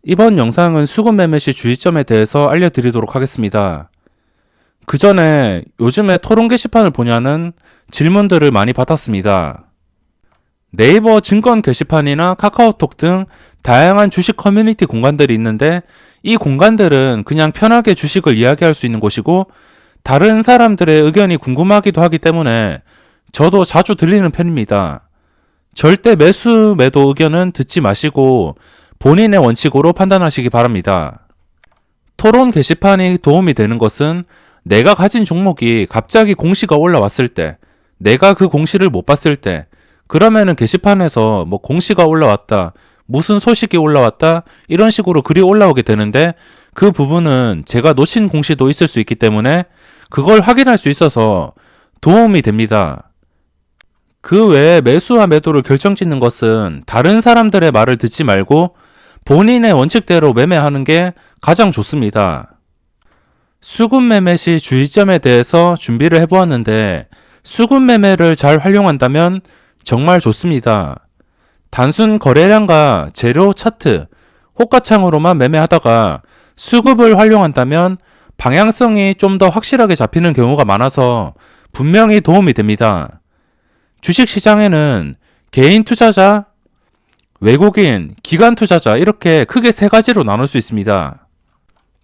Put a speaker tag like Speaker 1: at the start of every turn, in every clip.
Speaker 1: 이번 영상은 수급 매매 시 주의점에 대해서 알려드리도록 하겠습니다. 그 전에 요즘에 토론 게시판을 보냐는 질문들을 많이 받았습니다. 네이버 증권 게시판이나 카카오톡 등 다양한 주식 커뮤니티 공간들이 있는데 이 공간들은 그냥 편하게 주식을 이야기할 수 있는 곳이고 다른 사람들의 의견이 궁금하기도 하기 때문에 저도 자주 들리는 편입니다. 절대 매수, 매도 의견은 듣지 마시고 본인의 원칙으로 판단하시기 바랍니다. 토론 게시판이 도움이 되는 것은 내가 가진 종목이 갑자기 공시가 올라왔을 때, 내가 그 공시를 못 봤을 때, 그러면은 게시판에서 뭐 공시가 올라왔다, 무슨 소식이 올라왔다, 이런 식으로 글이 올라오게 되는데 그 부분은 제가 놓친 공시도 있을 수 있기 때문에 그걸 확인할 수 있어서 도움이 됩니다. 그 외에 매수와 매도를 결정짓는 것은 다른 사람들의 말을 듣지 말고 본인의 원칙대로 매매하는 게 가장 좋습니다. 수급 매매 시 주의점에 대해서 준비를 해보았는데 수급 매매를 잘 활용한다면 정말 좋습니다. 단순 거래량과 재료 차트, 호가창으로만 매매하다가 수급을 활용한다면 방향성이 좀 더 확실하게 잡히는 경우가 많아서 분명히 도움이 됩니다. 주식시장에는 개인 투자자, 외국인, 기관 투자자 이렇게 크게 세 가지로 나눌 수 있습니다.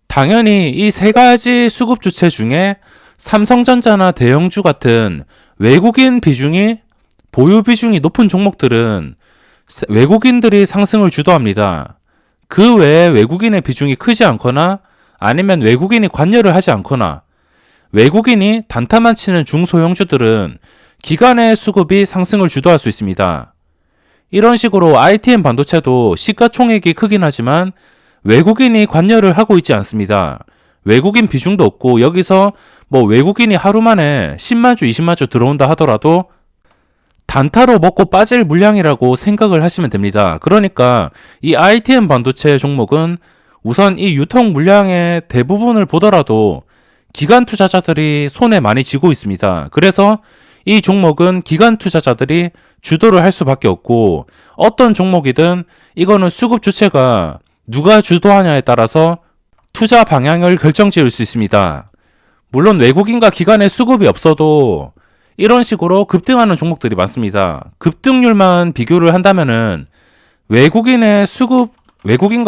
Speaker 1: 당연히 이 세 가지 수급 주체 중에 삼성전자나 대형주 같은 외국인 비중이 보유 비중이 높은 종목들은 외국인들이 상승을 주도합니다. 그 외에 외국인의 비중이 크지 않거나 아니면 외국인이 관여를 하지 않거나 외국인이 단타만 치는 중소형주들은 기관의 수급이 상승을 주도할 수 있습니다. 이런 식으로 ITM 반도체도 시가총액이 크긴 하지만 외국인이 관여를 하고 있지 않습니다. 외국인 비중도 없고 여기서 뭐 외국인이 하루 만에 10만 주, 20만 주 들어온다 하더라도 단타로 먹고 빠질 물량이라고 생각을 하시면 됩니다. 그러니까 이 ITM 반도체 종목은 우선 이 유통 물량의 대부분을 보더라도 기관 투자자들이 손에 많이 쥐고 있습니다. 그래서 이 종목은 기관 투자자들이 주도를 할 수밖에 없고 어떤 종목이든 이거는 수급 주체가 누가 주도하냐에 따라서 투자 방향을 결정지을 수 있습니다. 물론 외국인과 기관의 수급이 없어도 이런 식으로 급등하는 종목들이 많습니다. 급등률만 비교를 한다면은 외국인과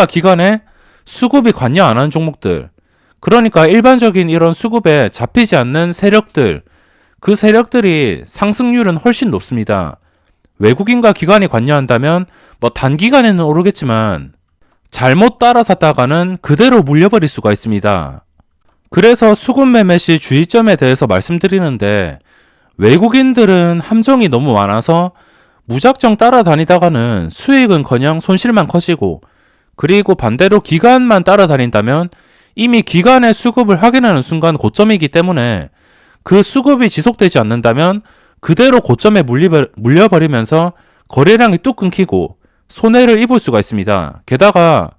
Speaker 1: 기관의 수급이 관여 안 하는 종목들, 그러니까 일반적인 이런 수급에 잡히지 않는 세력들, 그 세력들이 상승률은 훨씬 높습니다. 외국인과 기관이 관여한다면 뭐 단기간에는 오르겠지만 잘못 따라 샀다가는 그대로 물려버릴 수가 있습니다. 그래서 수급 매매 시 주의점에 대해서 말씀드리는데 외국인들은 함정이 너무 많아서 무작정 따라다니다가는 수익은커녕 손실만 커지고, 그리고 반대로 기관만 따라다닌다면 이미 기관의 수급을 확인하는 순간 고점이기 때문에 그 수급이 지속되지 않는다면 그대로 고점에 물려버리면서 거래량이 뚝 끊기고 손해를 입을 수가 있습니다. 게다가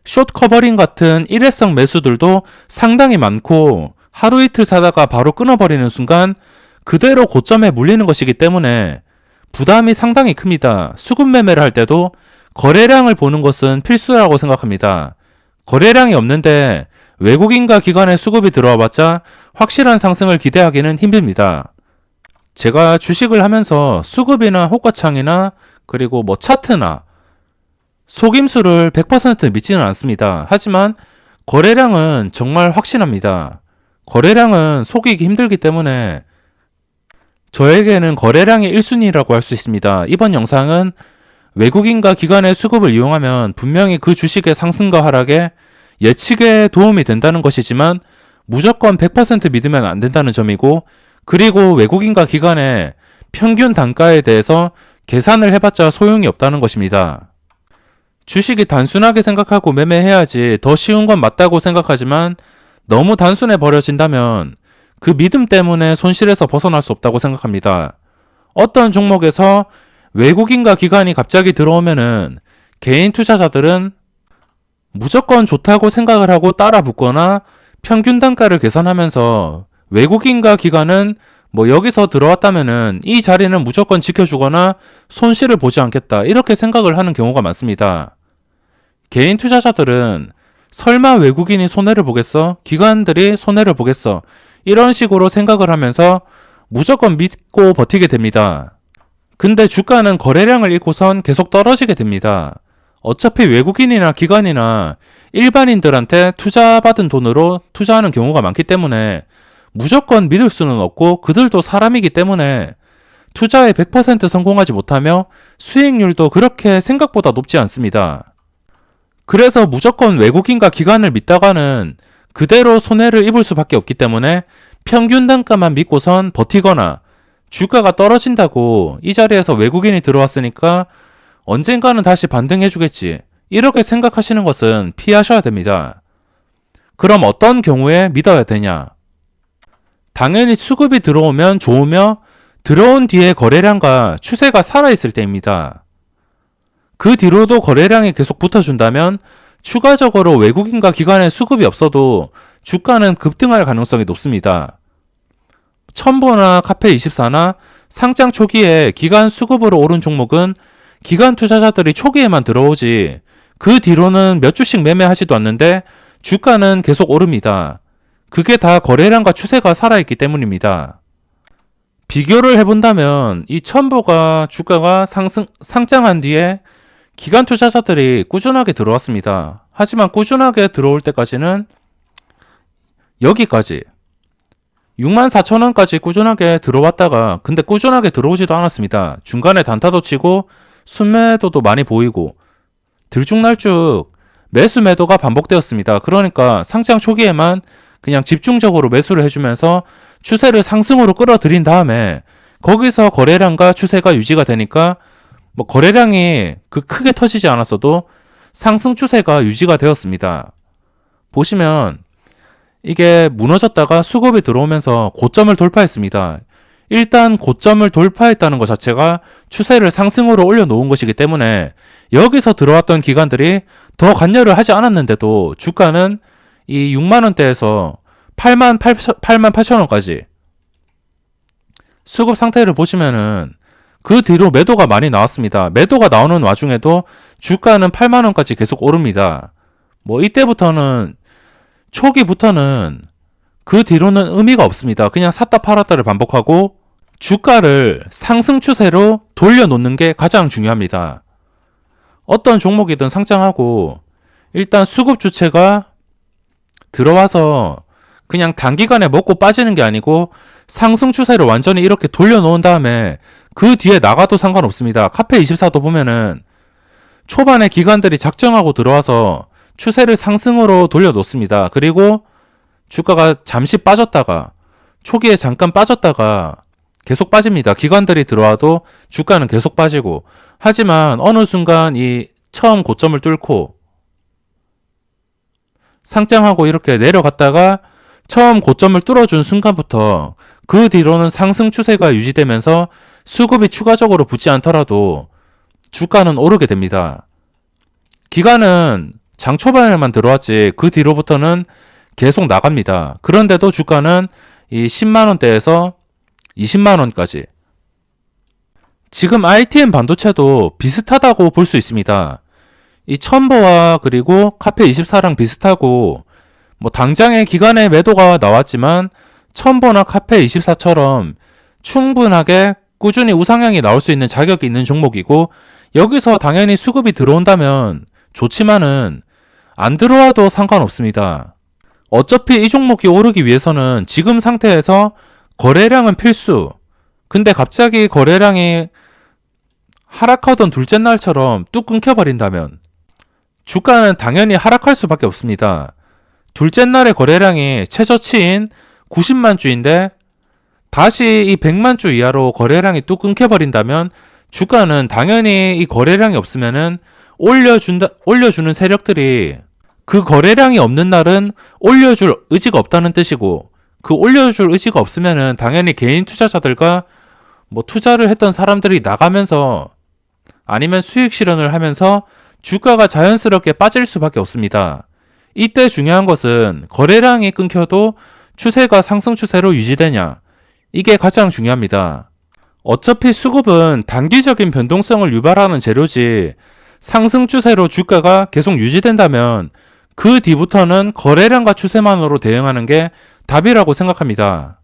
Speaker 1: 숏 커버링 같은 일회성 매수들도 상당히 많고 하루 이틀 사다가 바로 끊어버리는 순간 그대로 고점에 물리는 것이기 때문에 부담이 상당히 큽니다. 수급 매매를 할 때도 거래량을 보는 것은 필수라고 생각합니다. 거래량이 없는데 외국인과 기관의 수급이 들어와봤자 확실한 상승을 기대하기는 힘듭니다. 제가 주식을 하면서 수급이나 호가창이나 그리고 뭐 차트나 속임수를 100% 믿지는 않습니다. 하지만 거래량은 정말 확신합니다. 거래량은 속이기 힘들기 때문에 저에게는 거래량이 1순위라고 할 수 있습니다. 이번 영상은 외국인과 기관의 수급을 이용하면 분명히 그 주식의 상승과 하락에 예측에 도움이 된다는 것이지만 무조건 100% 믿으면 안 된다는 점이고, 그리고 외국인과 기관의 평균 단가에 대해서 계산을 해봤자 소용이 없다는 것입니다. 주식이 단순하게 생각하고 매매해야지 더 쉬운 건 맞다고 생각하지만 너무 단순해 버려진다면 그 믿음 때문에 손실에서 벗어날 수 없다고 생각합니다. 어떤 종목에서 외국인과 기관이 갑자기 들어오면은 개인 투자자들은 무조건 좋다고 생각을 하고 따라 붙거나 평균 단가를 계산하면서 외국인과 기관은 뭐 여기서 들어왔다면은 이 자리는 무조건 지켜주거나 손실을 보지 않겠다 이렇게 생각을 하는 경우가 많습니다. 개인 투자자들은 설마 외국인이 손해를 보겠어? 기관들이 손해를 보겠어? 이런 식으로 생각을 하면서 무조건 믿고 버티게 됩니다. 근데 주가는 거래량을 잃고선 계속 떨어지게 됩니다. 어차피 외국인이나 기관이나 일반인들한테 투자받은 돈으로 투자하는 경우가 많기 때문에 무조건 믿을 수는 없고 그들도 사람이기 때문에 투자에 100% 성공하지 못하며 수익률도 그렇게 생각보다 높지 않습니다. 그래서 무조건 외국인과 기관을 믿다가는 그대로 손해를 입을 수밖에 없기 때문에 평균 단가만 믿고선 버티거나 주가가 떨어진다고 이 자리에서 외국인이 들어왔으니까 언젠가는 다시 반등해주겠지, 이렇게 생각하시는 것은 피하셔야 됩니다. 그럼 어떤 경우에 믿어야 되냐? 당연히 수급이 들어오면 좋으며 들어온 뒤에 거래량과 추세가 살아있을 때입니다. 그 뒤로도 거래량이 계속 붙어준다면 추가적으로 외국인과 기관의 수급이 없어도 주가는 급등할 가능성이 높습니다. 첨보나 카페24나 상장 초기에 기관 수급으로 오른 종목은 기관 투자자들이 초기에만 들어오지 그 뒤로는 몇 주씩 매매하지도 않는데 주가는 계속 오릅니다. 그게 다 거래량과 추세가 살아있기 때문입니다. 비교를 해본다면 이 첨보가 주가가 상장한 뒤에 기관 투자자들이 꾸준하게 들어왔습니다. 하지만 꾸준하게 들어올 때까지는 여기까지 64,000원까지 꾸준하게 들어왔다가 근데 꾸준하게 들어오지도 않았습니다. 중간에 단타도 치고 순매도도 많이 보이고 들쭉날쭉 매수 매도가 반복되었습니다. 그러니까 상장 초기에만 그냥 집중적으로 매수를 해주면서 추세를 상승으로 끌어들인 다음에 거기서 거래량과 추세가 유지가 되니까 뭐 거래량이 크게 터지지 않았어도 상승 추세가 유지가 되었습니다. 보시면 이게 무너졌다가 수급이 들어오면서 고점을 돌파했습니다. 일단 고점을 돌파했다는 것 자체가 추세를 상승으로 올려놓은 것이기 때문에 여기서 들어왔던 기관들이 더 관여를 하지 않았는데도 주가는 이 6만원대에서 88,000원까지 수급 상태를 보시면은 그 뒤로 매도가 많이 나왔습니다. 매도가 나오는 와중에도 주가는 8만원까지 계속 오릅니다. 뭐 이때부터는 초기부터는 그 뒤로는 의미가 없습니다. 그냥 샀다 팔았다를 반복하고 주가를 상승 추세로 돌려놓는 게 가장 중요합니다. 어떤 종목이든 상장하고 일단 수급 주체가 들어와서 그냥 단기간에 먹고 빠지는 게 아니고 상승 추세를 완전히 이렇게 돌려놓은 다음에 그 뒤에 나가도 상관없습니다. 카페24도 보면은 초반에 기관들이 작정하고 들어와서 추세를 상승으로 돌려놓습니다. 그리고 주가가 잠시 빠졌다가 초기에 잠깐 빠졌다가 계속 빠집니다. 기관들이 들어와도 주가는 계속 빠지고 하지만 어느 순간 이 처음 고점을 뚫고 상장하고 이렇게 내려갔다가 처음 고점을 뚫어준 순간부터 그 뒤로는 상승 추세가 유지되면서 수급이 추가적으로 붙지 않더라도 주가는 오르게 됩니다. 기관은 장 초반에만 들어왔지 그 뒤로부터는 계속 나갑니다. 그런데도 주가는 이 10만원대에서 20만원까지. 지금 ITM 반도체도 비슷하다고 볼 수 있습니다. 이 첨보와 그리고 카페24랑 비슷하고 뭐 당장에 기관의 매도가 나왔지만 첨보나 카페24처럼 충분하게 꾸준히 우상향이 나올 수 있는 자격이 있는 종목이고 여기서 당연히 수급이 들어온다면 좋지만은 안 들어와도 상관없습니다. 어차피 이 종목이 오르기 위해서는 지금 상태에서 거래량은 필수. 근데 갑자기 거래량이 하락하던 둘째 날처럼 뚝 끊겨버린다면 주가는 당연히 하락할 수밖에 없습니다. 둘째 날의 거래량이 최저치인 90만 주인데 다시 이 100만 주 이하로 거래량이 뚝 끊겨버린다면 주가는 당연히 이 거래량이 없으면은 올려주는 세력들이 그 거래량이 없는 날은 올려줄 의지가 없다는 뜻이고 그 올려줄 의지가 없으면은 당연히 개인 투자자들과 뭐 투자를 했던 사람들이 나가면서 아니면 수익 실현을 하면서 주가가 자연스럽게 빠질 수밖에 없습니다. 이때 중요한 것은 거래량이 끊겨도 추세가 상승 추세로 유지되냐, 이게 가장 중요합니다. 어차피 수급은 단기적인 변동성을 유발하는 재료지 상승 추세로 주가가 계속 유지된다면 그 뒤부터는 거래량과 추세만으로 대응하는 게 답이라고 생각합니다.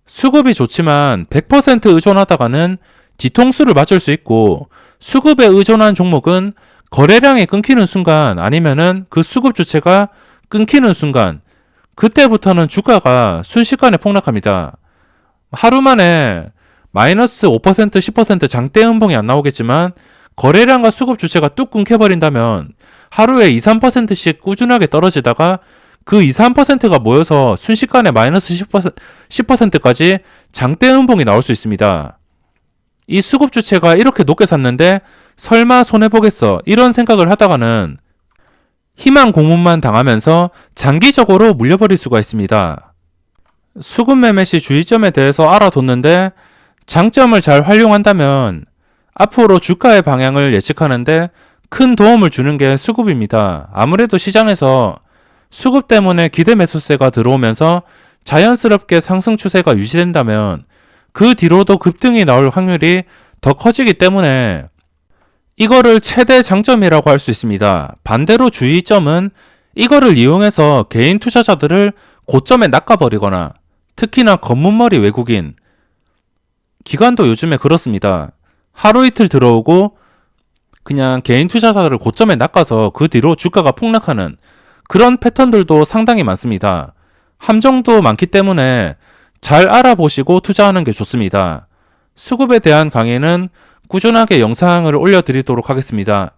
Speaker 1: 수급이 좋지만 100% 의존하다가는 뒤통수를 맞을 수 있고, 수급에 의존한 종목은 거래량이 끊기는 순간 아니면은 그 수급 주체가 끊기는 순간, 그때부터는 주가가 순식간에 폭락합니다. 하루 만에 마이너스 5%, 10% 장대 음봉이 안 나오겠지만 거래량과 수급 주체가 뚝 끊겨버린다면 하루에 2, 3%씩 꾸준하게 떨어지다가 그 2, 3%가 모여서 순식간에 마이너스 10%까지 장대 음봉이 나올 수 있습니다. 이 수급 주체가 이렇게 높게 샀는데 설마 손해보겠어 이런 생각을 하다가는 희망 고문만 당하면서 장기적으로 물려버릴 수가 있습니다. 수급 매매 시 주의점에 대해서 알아뒀는데 장점을 잘 활용한다면 앞으로 주가의 방향을 예측하는데 큰 도움을 주는 게 수급입니다. 아무래도 시장에서 수급 때문에 기대 매수세가 들어오면서 자연스럽게 상승 추세가 유지된다면 그 뒤로도 급등이 나올 확률이 더 커지기 때문에 이거를 최대 장점이라고 할 수 있습니다. 반대로 주의점은 이거를 이용해서 개인 투자자들을 고점에 낚아버리거나 특히나 검문머리 외국인, 기관도 요즘에 그렇습니다. 하루 이틀 들어오고 그냥 개인 투자자들을 고점에 낚아서 그 뒤로 주가가 폭락하는 그런 패턴들도 상당히 많습니다. 함정도 많기 때문에 잘 알아보시고 투자하는 게 좋습니다. 수급에 대한 강의는 꾸준하게 영상을 올려드리도록 하겠습니다.